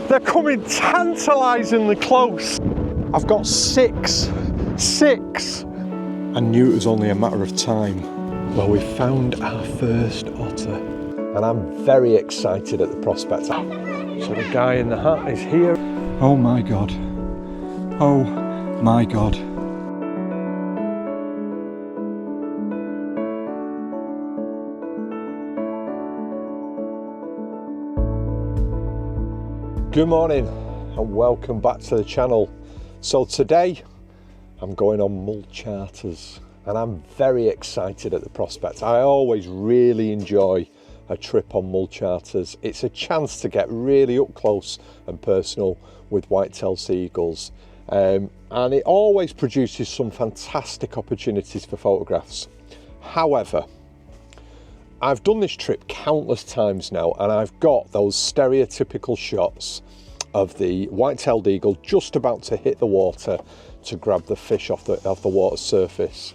They're coming tantalisingly close. I've got six. I knew it was only a matter of time. Well, we found our first otter, and I'm very excited at the prospect. So the guy in the hat is here. Oh my God. Oh my God. Good morning and welcome back to the channel. So today I'm going on Mull Charters and I'm very excited at the prospect. I always really enjoy a trip on Mull Charters. It's a chance to get really up close and personal with white-tailed sea eagles, and it always produces some fantastic opportunities for photographs. However, I've done this trip countless times now and I've got those stereotypical shots of the white-tailed eagle just about to hit the water to grab the fish off the water surface.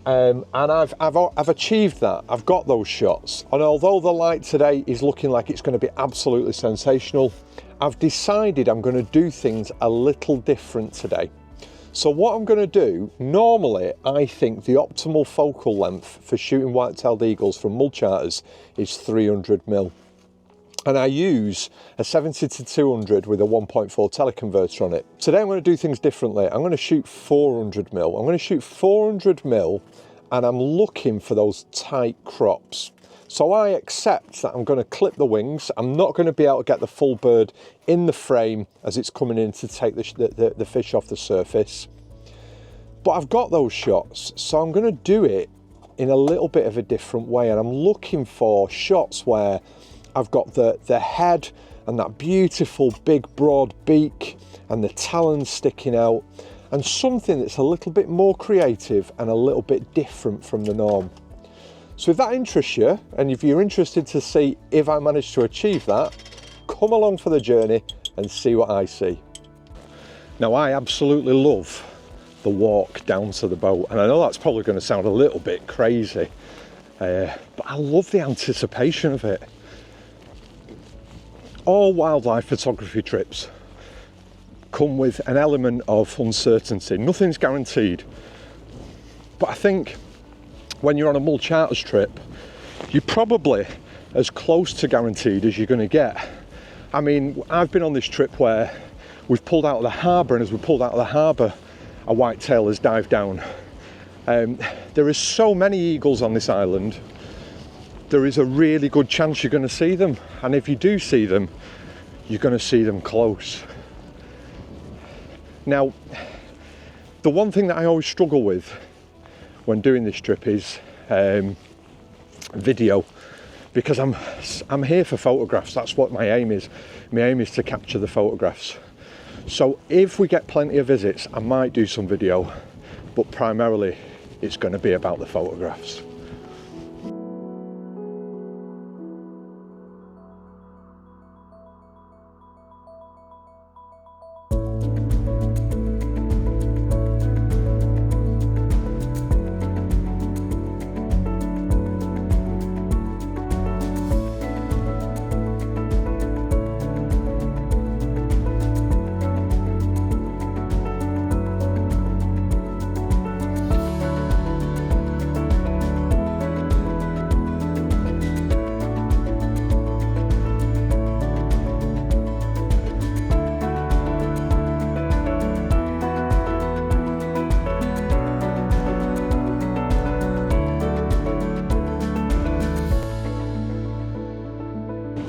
And I've achieved that. I've got those shots, and although the light today is looking like it's going to be absolutely sensational, I've decided I'm going to do things a little different today. So what I'm going to do, normally I think the optimal focal length for shooting white-tailed eagles from Mull Charters is 300mm. And I use a 70-200 with a 1.4 teleconverter on it. Today I'm going to do things differently. I'm going to shoot 400mm. I'm going to shoot 400mm and I'm looking for those tight crops. So I accept that I'm going to clip the wings. I'm not going to be able to get the full bird in the frame as it's coming in to take the fish off the surface. But I've got those shots, so I'm going to do it in a little bit of a different way. And I'm looking for shots where I've got the head and that beautiful big broad beak and the talons sticking out, and something that's a little bit more creative and a little bit different from the norm. So if that interests you, and if you're interested to see if I manage to achieve that, come along for the journey and see what I see. Now, I absolutely love the walk down to the boat, and I know that's probably going to sound a little bit crazy, but I love the anticipation of it. All wildlife photography trips come with an element of uncertainty. Nothing's guaranteed. But I think when you're on a Mull Charters trip, you're probably as close to guaranteed as you're going to get. I mean, I've been on this trip where we've pulled out of the harbour, and as we pulled out of the harbour, a whitetail has dived down. There are so many eagles on this island. There is a really good chance you're going to see them, and if you do see them, you're going to see them close. Now, the one thing that I always struggle with when doing this trip is video, because I'm here for photographs. That's what my aim is. My aim is to capture the photographs. So if we get plenty of visits, I might do some video, but primarily it's going to be about the photographs.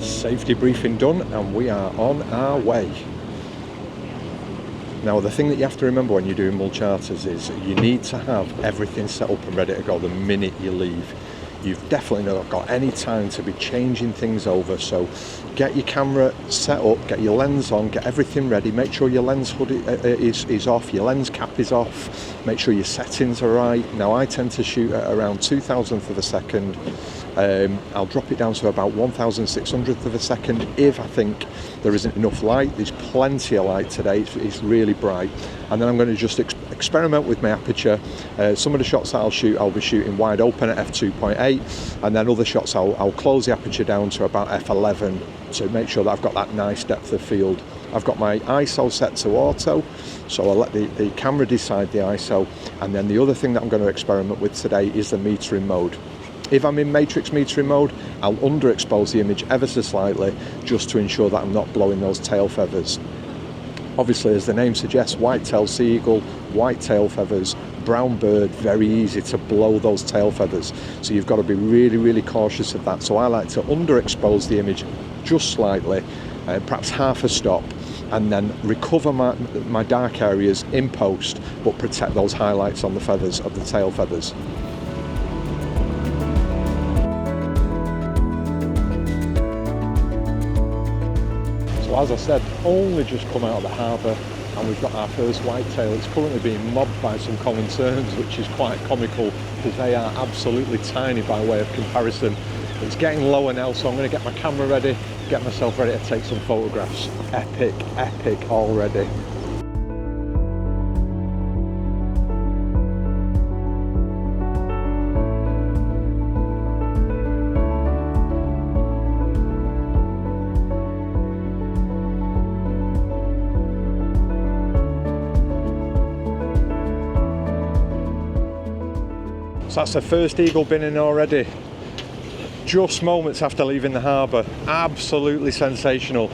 Safety briefing done and we are on our way. Now, the thing that you have to remember when you're doing Mull Charters is you need to have everything set up and ready to go the minute you leave. You've definitely not got any time to be changing things over, so get your camera set up, get your lens on, get everything ready, make sure your lens hood is off, your lens cap is off, make sure your settings are right. Now, I tend to shoot at around 2,000th of a second, I'll drop it down to about 1,600th of a second if I think there isn't enough light. There's plenty of light today, it's really bright. And then I'm going to just experiment with my aperture. Some of the shots that I'll be shooting wide open at f2.8, and then other shots I'll close the aperture down to about f11 to make sure that I've got that nice depth of field. I've got my ISO set to auto, so I'll let the camera decide the ISO. And then the other thing that I'm going to experiment with today is the metering mode. If I'm in matrix metering mode, I'll underexpose the image ever so slightly just to ensure that I'm not blowing those tail feathers. Obviously, as the name suggests, white-tailed seagull, white tail feathers, brown bird, very easy to blow those tail feathers. So you've got to be really, really cautious of that. So I like to underexpose the image just slightly, perhaps half a stop, and then recover my dark areas in post, but protect those highlights on the feathers of the tail feathers. So as I said, only just come out of the harbour and we've got our first whitetail. It's currently being mobbed by some common terns, which is quite comical because they are absolutely tiny by way of comparison. It's getting lower now, so I'm going to get my camera ready, get myself ready to take some photographs. Epic, epic already. So that's the first eagle bin in already. Just moments after leaving the harbour. Absolutely sensational.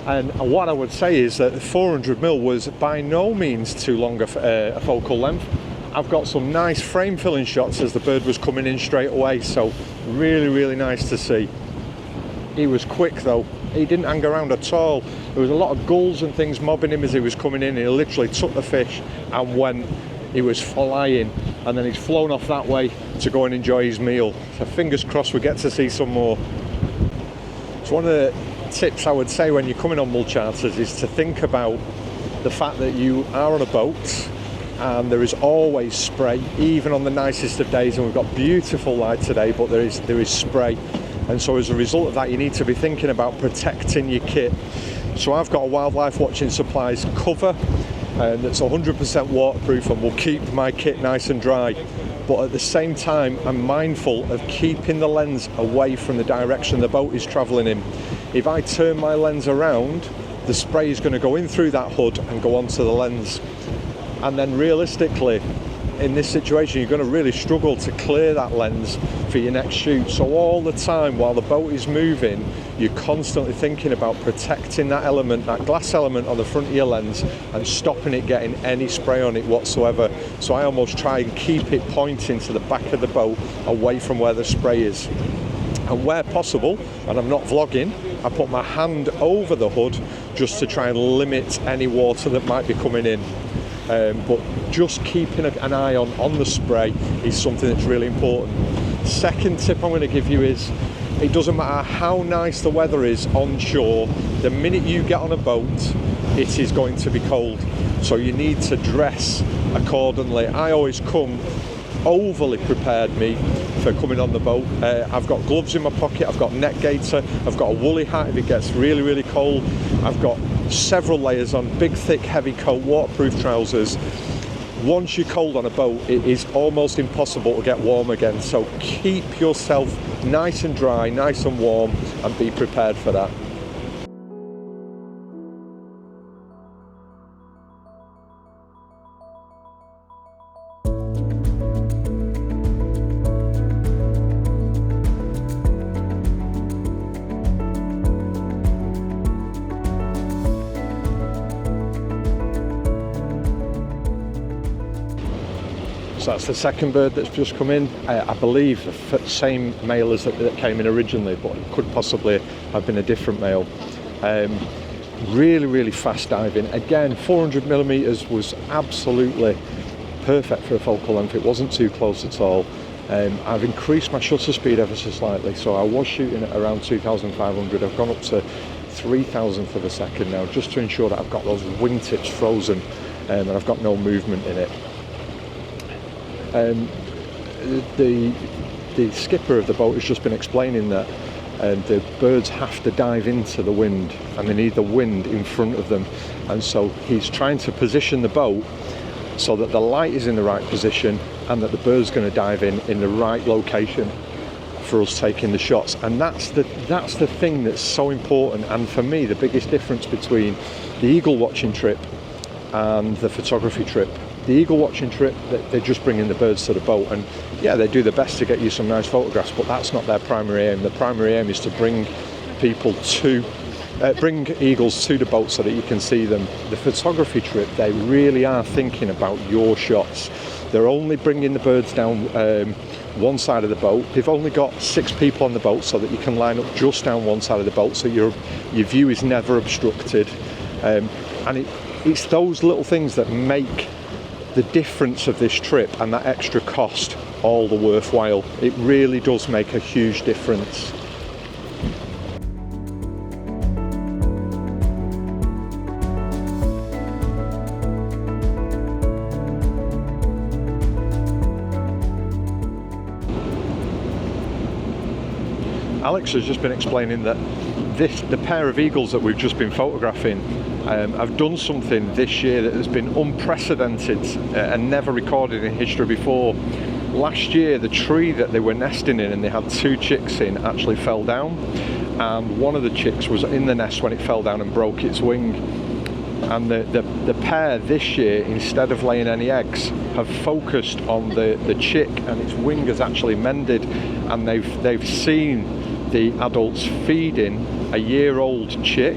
And what I would say is that the 400mm was by no means too long a focal length. I've got some nice frame filling shots as the bird was coming in straight away, so really, really nice to see. He was quick though. He didn't hang around at all. There was a lot of gulls and things mobbing him as he was coming in. He literally took the fish and went. He was flying, and then he's flown off that way to go and enjoy his meal. So fingers crossed we get to see some more. So one of the tips I would say when you're coming on Mull Charters is to think about the fact that you are on a boat and there is always spray, even on the nicest of days, and we've got beautiful light today, but there is spray. And so as a result of that, you need to be thinking about protecting your kit. So I've got a Wildlife Watching Supplies cover that's 100% waterproof and will keep my kit nice and dry, but at the same time I'm mindful of keeping the lens away from the direction the boat is travelling in. If I turn my lens around, the spray is going to go in through that hood and go onto the lens, and then realistically in this situation you're going to really struggle to clear that lens for your next shoot. So all the time while the boat is moving, you're constantly thinking about protecting that element, that glass element on the front of your lens, and stopping it getting any spray on it whatsoever. So I almost try and keep it pointing to the back of the boat away from where the spray is. And where possible, and I'm not vlogging, I put my hand over the hood just to try and limit any water that might be coming in. But just keeping an eye on the spray is something that's really important. Second tip I'm going to give you is, it doesn't matter how nice the weather is on shore, the minute you get on a boat, it is going to be cold. So you need to dress accordingly. I always come overly prepared for coming on the boat. I've got gloves in my pocket, I've got neck gaiter, I've got a woolly hat if it gets really, really cold. I've got several layers on, big, thick, heavy coat, waterproof trousers. Once you're cold on a boat, it is almost impossible to get warm again. So keep yourself nice and dry, nice and warm, and be prepared for that. So that's the second bird that's just come in. I believe the same male as that came in originally, but it could possibly have been a different male. Really, really fast diving. Again, 400mm was absolutely perfect for a focal length. It wasn't too close at all. I've increased my shutter speed ever so slightly, so I was shooting at around 2,500. I've gone up to 3,000th of a second now, just to ensure that I've got those wingtips frozen and I've got no movement in it. The the skipper of the boat has just been explaining that the birds have to dive into the wind, and they need the wind in front of them, and so he's trying to position the boat so that the light is in the right position and that the bird's going to dive in the right location for us taking the shots. And that's the thing that's so important, and for me the biggest difference between the eagle watching trip and the photography trip. The eagle watching trip, they're just bringing the birds to the boat, and yeah, they do their best to get you some nice photographs, but that's not their primary aim. The primary aim is to bring people to bring eagles to the boat so that you can see them. The photography trip, they really are thinking about your shots. They're only bringing the birds down one side of the boat. They've only got 6 people on the boat so that you can line up just down one side of the boat, so your view is never obstructed. And it's those little things that make the difference of this trip and that extra cost all the worthwhile. It really does make a huge difference. Alex has just been explaining that the pair of eagles that we've just been photographing have done something this year that has been unprecedented and never recorded in history before. Last year, the tree that they were nesting in and they had 2 chicks in actually fell down, and one of the chicks was in the nest when it fell down and broke its wing. And the pair this year, instead of laying any eggs, have focused on the chick, and its wing has actually mended, and they've seen the adults feeding a year-old chick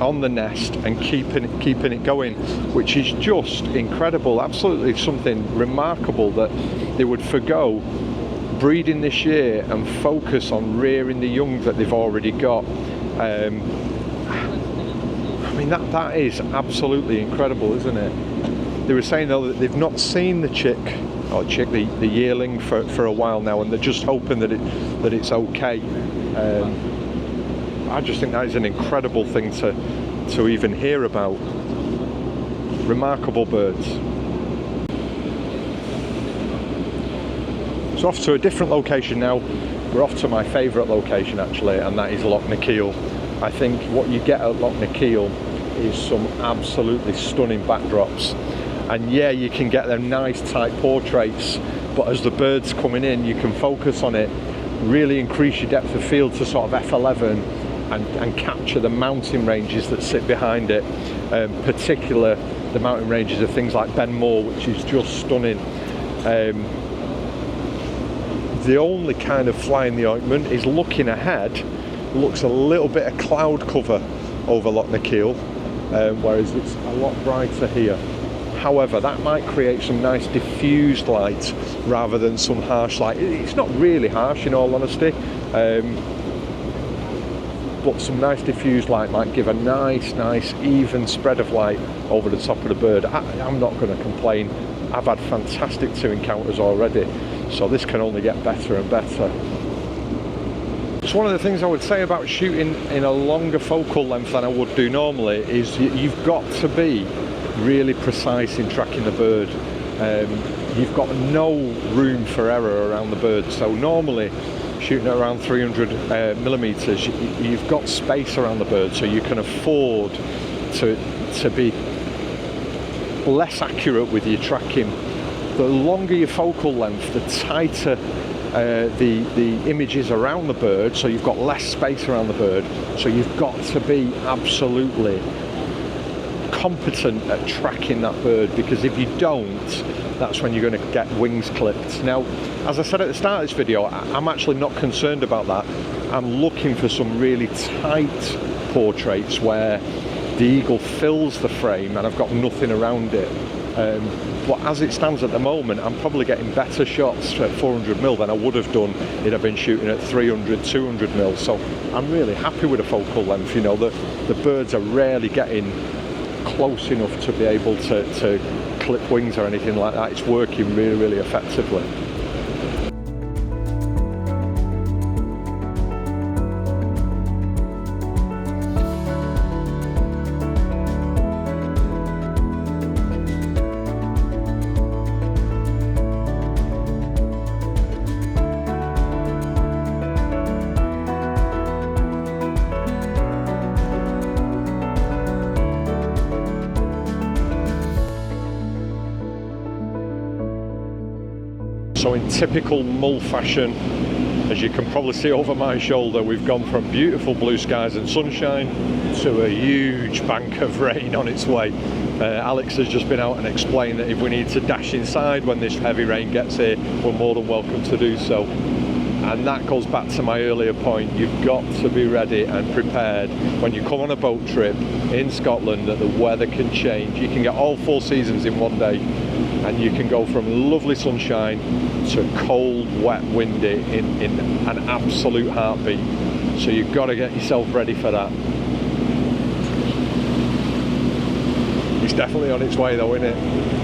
on the nest and keeping it going, which is just incredible. Absolutely something remarkable that they would forgo breeding this year and focus on rearing the young that they've already got. I mean, that is absolutely incredible, isn't it? They were saying though that they've not seen the the yearling for a while now, and they're just hoping that it's okay. I just think that is an incredible thing to even hear about. Remarkable birds. So off to a different location now. We're off to my favourite location actually, and that is Loch Nikeel. I think what you get at Loch Nikeel is some absolutely stunning backdrops. And yeah, you can get them nice tight portraits, but as the bird's coming in, you can focus on it, really increase your depth of field to sort of f11 and capture the mountain ranges that sit behind it, particular the mountain ranges of things like Ben More, which is just stunning. The only kind of fly in the ointment is looking ahead. Looks a little bit of cloud cover over Loch Nikeel, whereas it's a lot brighter here. However, that might create some nice diffused light rather than some harsh light. It's not really harsh in all honesty, but some nice diffused light might give a nice even spread of light over the top of the bird. I'm not going to complain. I've had fantastic 2 encounters already, so this can only get better and better. So one of the things I would say about shooting in a longer focal length than I would do normally is you've got to be really precise in tracking the bird. You've got no room for error around the bird, so normally shooting at around 300 millimeters, you've got space around the bird, so you can afford to be less accurate with your tracking. The longer your focal length, the tighter the images around the bird, so you've got less space around the bird, so you've got to be absolutely competent at tracking that bird, because if you don't, that's when you're going to get wings clipped. Now, as I said at the start of this video, I'm actually not concerned about that. I'm looking for some really tight portraits where the eagle fills the frame and I've got nothing around it. But as it stands at the moment, I'm probably getting better shots at 400mm than I would have done if I'd been shooting at 300, 200mm. So I'm really happy with the focal length. You know, the birds are rarely getting close enough to be able to clip wings or anything like that. It's working really effectively. So in typical Mull fashion, as you can probably see over my shoulder, we've gone from beautiful blue skies and sunshine to a huge bank of rain on its way. Alex has just been out and explained that if we need to dash inside when this heavy rain gets here, we're more than welcome to do so. And that goes back to my earlier point, you've got to be ready and prepared when you come on a boat trip in Scotland that the weather can change. You can get all 4 seasons in one day, and you can go from lovely sunshine to cold, wet, windy in an absolute heartbeat. So you've got to get yourself ready for that. It's definitely on its way though, isn't it?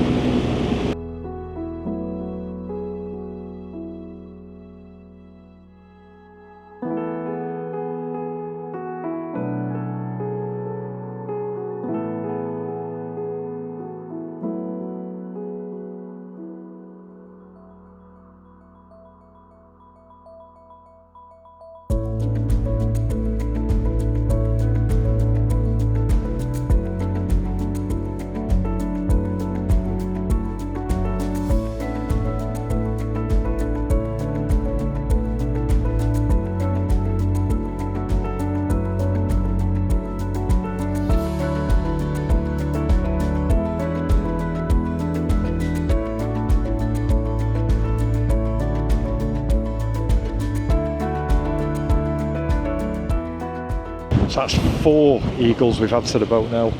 So that's 4 eagles we've had to the boat now,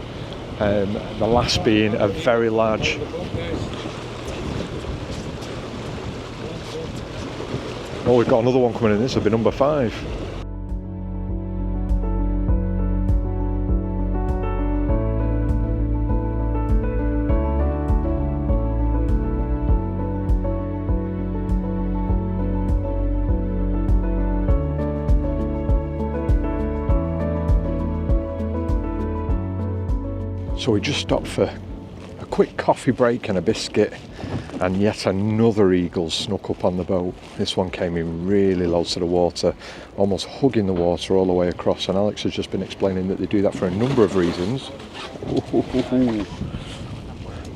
the last being a very large. Oh, we've got another one coming in. This will be number 5. So we just stopped for a quick coffee break and a biscuit, and yet another eagle snuck up on the boat. This one came in really low to the water, almost hugging the water all the way across, and Alex has just been explaining that they do that for a number of reasons.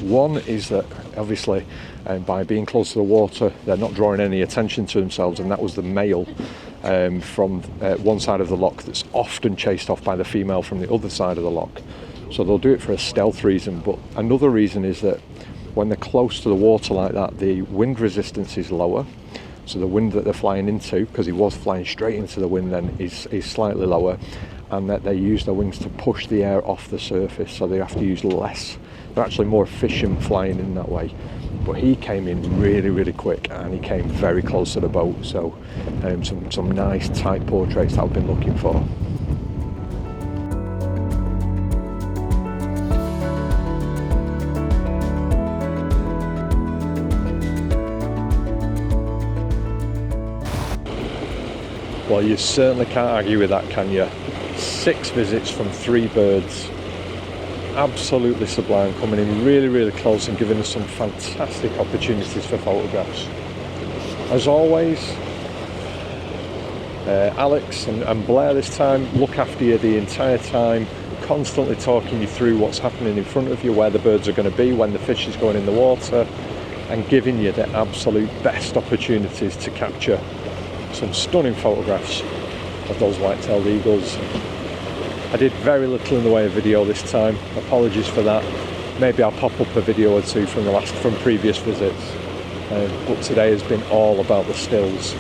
One is that obviously by being close to the water they're not drawing any attention to themselves, and that was the male from one side of the loch that's often chased off by the female from the other side of the loch. So they'll do it for a stealth reason, but another reason is that when they're close to the water like that, the wind resistance is lower. So the wind that they're flying into, because he was flying straight into the wind then, is slightly lower, and that they use their wings to push the air off the surface, so they have to use less. They're actually more efficient flying in that way. But he came in really, really quick, and he came very close to the boat, so some nice tight portraits that I've been looking for. Well, you certainly can't argue with that, can you? 6 visits from 3 birds. Absolutely sublime, coming in really, really close and giving us some fantastic opportunities for photographs. As always, Alex and Blair this time look after you the entire time, constantly talking you through what's happening in front of you, where the birds are going to be when the fish is going in the water, and giving you the absolute best opportunities to capture some stunning photographs of those white-tailed eagles. I did very little in the way of video this time, apologies for that. Maybe I'll pop up a video or 2 from previous visits, but today has been all about the stills.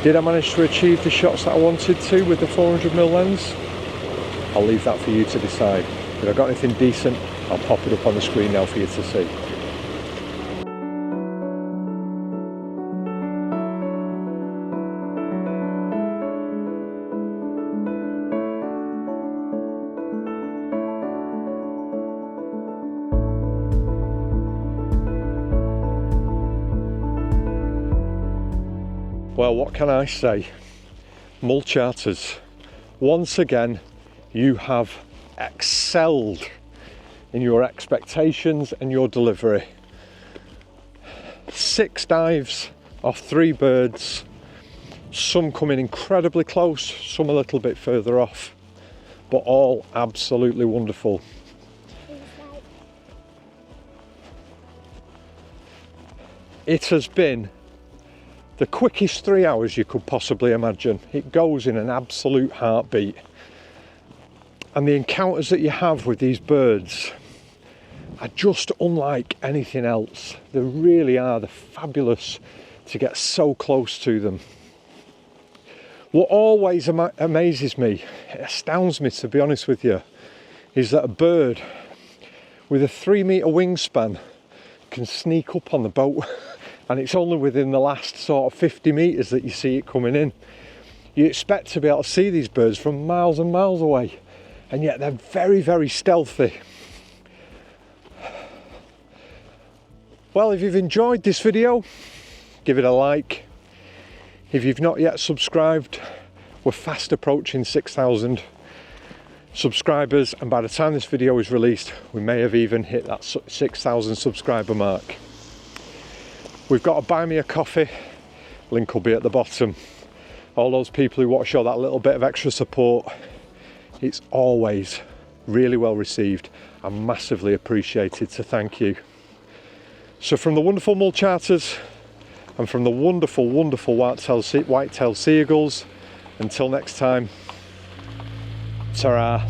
Did I manage to achieve the shots that I wanted to with the 400mm lens? I'll leave that for you to decide. If I got anything decent, I'll pop it up on the screen now for you to see. Well, what can I say? Mull Charters, once again, you have excelled in your expectations and your delivery. 6 dives off 3 birds, some coming incredibly close, some a little bit further off, but all absolutely wonderful. It has been the quickest 3 hours you could possibly imagine. It goes in an absolute heartbeat. And the encounters that you have with these birds are just unlike anything else. They really are. They're fabulous to get so close to them. What always amazes me, it astounds me to be honest with you, is that a bird with a 3-metre wingspan can sneak up on the boat and it's only within the last sort of 50 metres that you see it coming in. You expect to be able to see these birds from miles and miles away, and yet they're very, very stealthy. Well, if you've enjoyed this video, give it a like. If you've not yet subscribed, we're fast approaching 6,000 subscribers, and by the time this video is released, we may have even hit that 6,000 subscriber mark. We've got a buy me a coffee, link will be at the bottom. All those people who want to show that little bit of extra support, it's always really well received and massively appreciated, so thank you. So from the wonderful Mull Charters and from the wonderful, wonderful white-tailed sea eagles, until next time, ta-ra.